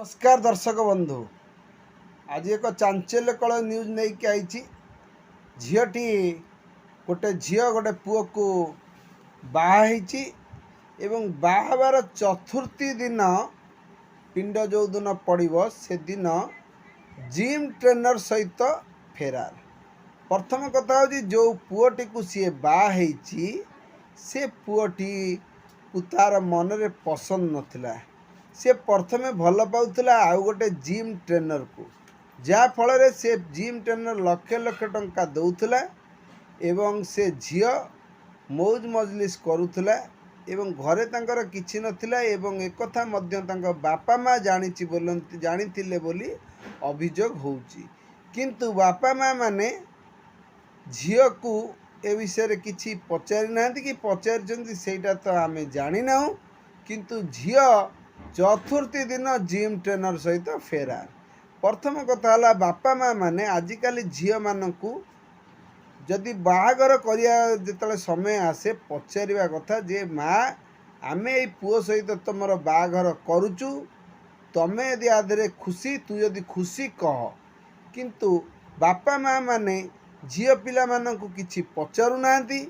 नमस्कार दर्शक बंधु। आज एक चांचल्यकल न्यूज नहीं कि आई झीटी गोटे झी गोटे पुओ को बाहाई एवं बाहाबार चतुर्थी दिन पिंड जो दिन पड़ो से दिन जिम ट्रेनर सहित फेरार। प्रथम कथा हूँ जो पुओटी को सी बाई से पुओटी तार मनरे पसंद नथिला। से प्रथमे भल पाउला आउ गोटे जिम ट्रेनर को जहाँ फल से जिम ट्रेनर लक्ष लक्ष टंका दौला एवं से झील मौज मजलिस करुला एवं घरे तांकर किछि नथिला एवं एक कथा मध्य तांका बापा माँ जानी बोली अभियोग होउची। किंतु बापा माँ माने झील को ए विषय किछि पचारि नांती कि पचारि सेटा तो आमे जानी नाहु। किंतु झील चतुर्थी दिन जिम ट्रेनर सहित फेरार। प्रथम कथा है बापा माँ माने आजिकल झील मानू जदि बाहागर करिया जिते समय आसे पचारिबा कथा जे माँ आमे ए पुओ सहित तुमर बाहागर करुचु तमें यदि आधे खुशी तू यदि खुशी कह। किंतु बापा माँ माने झील पिला मानू किछि पचारू नांती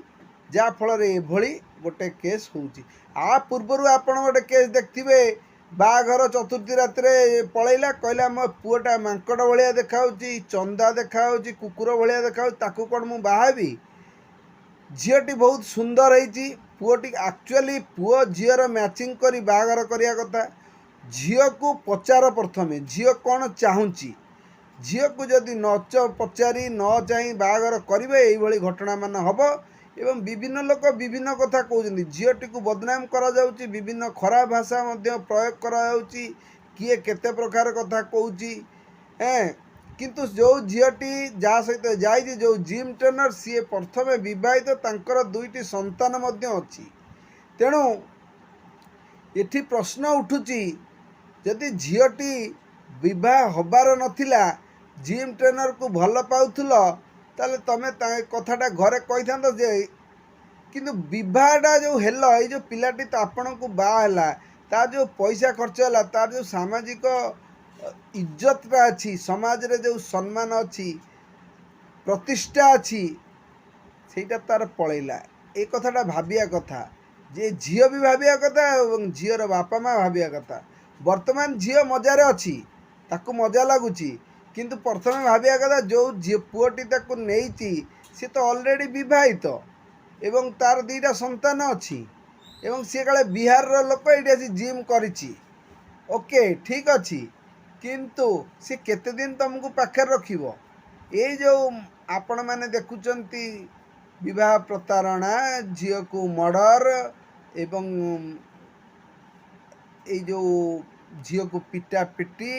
जा फल एभली गोटे केस होउची। आ पूर्वर आपण गोटे केस देखिथे बाघर चतुर्थी रात पलैला कहला मो पुओटा मांकड़ भाया देखा चंदा देखा कुकुर भाया देखा ताकू कौन मु बाहाबी। झीटी बहुत सुंदर है पुओटी एक्चुअली पुओ झीर मैचिंग करी बाघर करिया कथा। झील को पचार प्रथमे झील कौन चाहूँगी झील को जदि न पचारि न चाह बाघर करेंगे यही घटना मान हम एवं विभिन्न लोक विभिन्न कथा कहते झीटी को बदनाम करा जाउची विभिन्न खराब भाषा मध्य प्रयोग करा जाउची किए केते प्रकार कथा कहूची। किंतु जो झीटी जहाँ सहित जाइए जो जिम ट्रेनर सी प्रथमे विवाहित तांकर दुईटी संतान मध्य अछि। तेणु एठी प्रश्न उठुची जदि झीटी विवाह हबार नथिला जिम ट्रेनर को भल पाउथुल ताले तमे कथाटा घरे कही था जे किंतु विवाहटा जो हेल ये जो पिलाटी तो आपण को बाहला तार जो पैसा खर्च है तार जो सामाजिक इज्जतटा अच्छी समाज रे जो सम्मान अच्छी प्रतिष्ठा अच्छी सेटा तार पलैला। ए कथाटा भाबिया कथा जे झील भी भाबिया कथा और झीर बापा माँ भाबिया कथा। वर्तमान झील मजार अच्छी ताकू मजा लगुच किंतु प्रथमे भाबिया कथा जो झी पुओटी ताकू नेइची सी तो ऑलरेडी विवाहित एवं तार दीटा संतान अच्छी एवं सी काले बिहार लोक ये आसी जिम करिछि ओके ठीक अच्छी किंतु सी केते दिन तुमको पाखे रखिबो। ये जो आपण मैंने देखुचंती विवाह प्रतारणा झील को मर्डर एवं ये जो झील को पिटा पिटी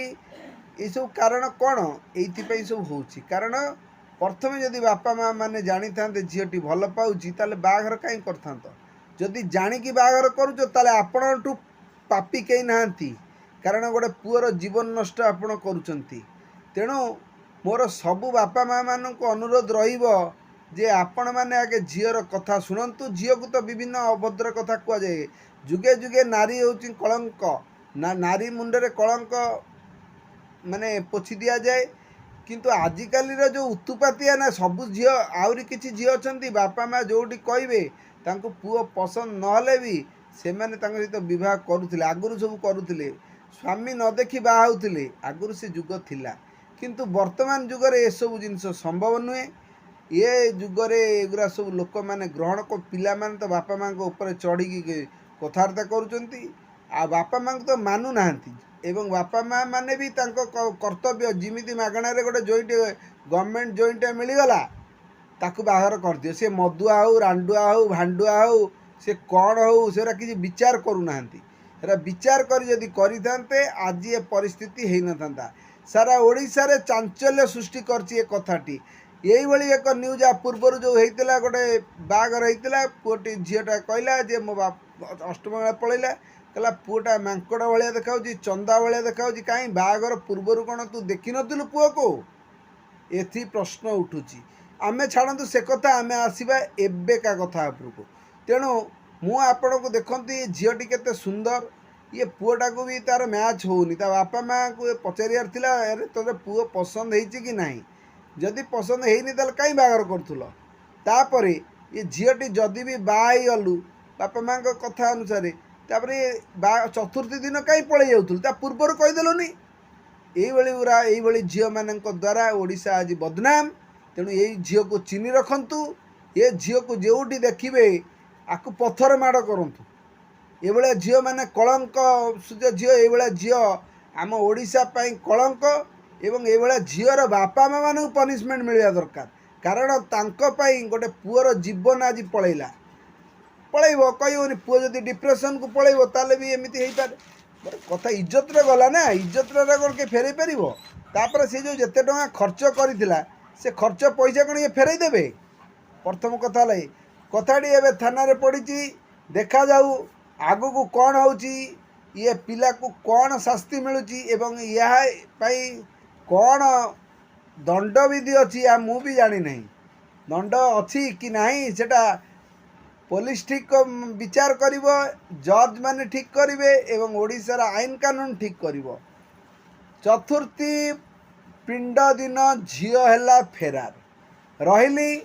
ये सब कारण कौन ये सब होची कारण प्रथमे जदि बापा माँ मैंने जानी था झीटी भल पाऊँगी ताले बाघर कहीं कर जदि जाणिकी बाघर करुच ताले आपणठू पापी कहीं नाहांती कारण गोटे पुअर जीवन नष्ट आपण करुचंती। तेणु मोर सबु बापा माँ मान को अनुरोध रहिबो जे आपण माने आगे झीर कथा शुणु। झील को तो विभिन्न अभद्र कथा कह जाए जुगे जुगे नारी होची कलंक ना नारी मुंडरे कलंक माने पोछि दिया जाए। किंतु आजिकाली जो उत्तुपातिया ना सबु झील आउरी किछि झील अछंती बापा माँ जोटी कहिबे तांको पुओ पसंद नहले भी से माने तांको सहित विवाह करुथिले आगुरु सब करुथिले स्वामी न देखि बाहा होउथिले आगुरु से जुग थिला। किंतु वर्तमान जुगरे ए सब जिनिस संभव नुहे। ये जुगरे एगुरा सब लोक माने ग्रहण को पिला माने तो बापा माँ को ऊपर चढ़ी कथबार्ता करुचंती आ बापा माँ को तो मानु नाहंती एवं बापा माँ माने भी तांको कर्तव्य जिमिति मागणार गोटे जॉइंट गवर्नमेंट जॉइंट मिलगला ताकू बाहर कर दियो से मदुआ हो रांडुआ हो भांडुआ हो से कौन हो से किसी विचार करूना विचार करी जदि करते आज ये परिस्थिति है न था। सारा ओडिशा रे चांचल्य सृष्टि करछि ए कथाटी यही भली एक न्यूज आ पूर्वर जो होता गोटे बाघर होता पुओटी झीटा कहला जे मो बाप अष्टम बेला पलैला कहला पुओटा मांकड़ भाया देखा चंदा भाया देखा कहीं बाघर पूर्वर कौन तू देखी नु पुओ को एथि प्रश्न उठुची। आमे छाड़ू से कथा आमे आसवा एबेका कथा उपरको। तेणु मु आपण को देखती झीटी केते सुंदर ये पुआटा को भी तार मैच होनी ता बापा माँ को पचारियार थिला अरे तोर पुओ पसंद होइछि कि नहीं जदि पसंद होइनी ताल कहीं बागर करथुलो तापरे ये झीटी जदि भी बाई गलु बापा माँ कथा अनुसार तापरे चतुर्थी दिन कहीं पलि जाउथुल ता पूर्वर कहीदेलुनी यही झील मान द्वारा ओडिशा आज बदनाम। तेणु यही झील को चिन्ह रखु ये झील को जोटी देखिए आपको पथर माड़ करूँ ये झील मैंने कलंक सूर्य झील ये झील आम ओडिशा पाई कलंक एवं ये झीर बापा माँ मान पनिशमेंट मिलवा दरकार कारण तांपाई गोटे पुअर जीवन आज पलैला पलैब कहनी पुओ जदि डिप्रेशन को पलैब ताले भी एमती हो पारे कथा इज्जत गला ना इज्जत कौन के फेरई पार से जो जिते टाँग खर्च करता से खर्च पैसा कौन ये फेरई देवे प्रथम कथा कथाटी एवं थाना पड़ी देखा जाऊ आगु को कौन हो ये पिला को कौन शास्ति मिलूँ एवं यह कौन दंडविधि अच्छी या मु भी जानी नहीं दंड अच्छी कि नहीं सेटा पुलिस ठीक विचार करिवो जज माने ठीक करिवे एवं ओडिशार आईन कानून ठीक करिवो। चतुर्थी पिंड दिन झील है फेरार रही।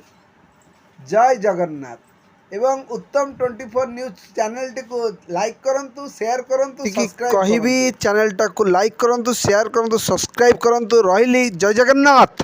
जय जगन्नाथ एवं उत्तम 24 न्यूज चैनल टी को लाइक करंतु शेयर करंतु सब्सक्राइब कही भी चैनल टा को लाइक करंतु शेयर करंतु सब्सक्राइब करंतु रही। जय जगन्नाथ।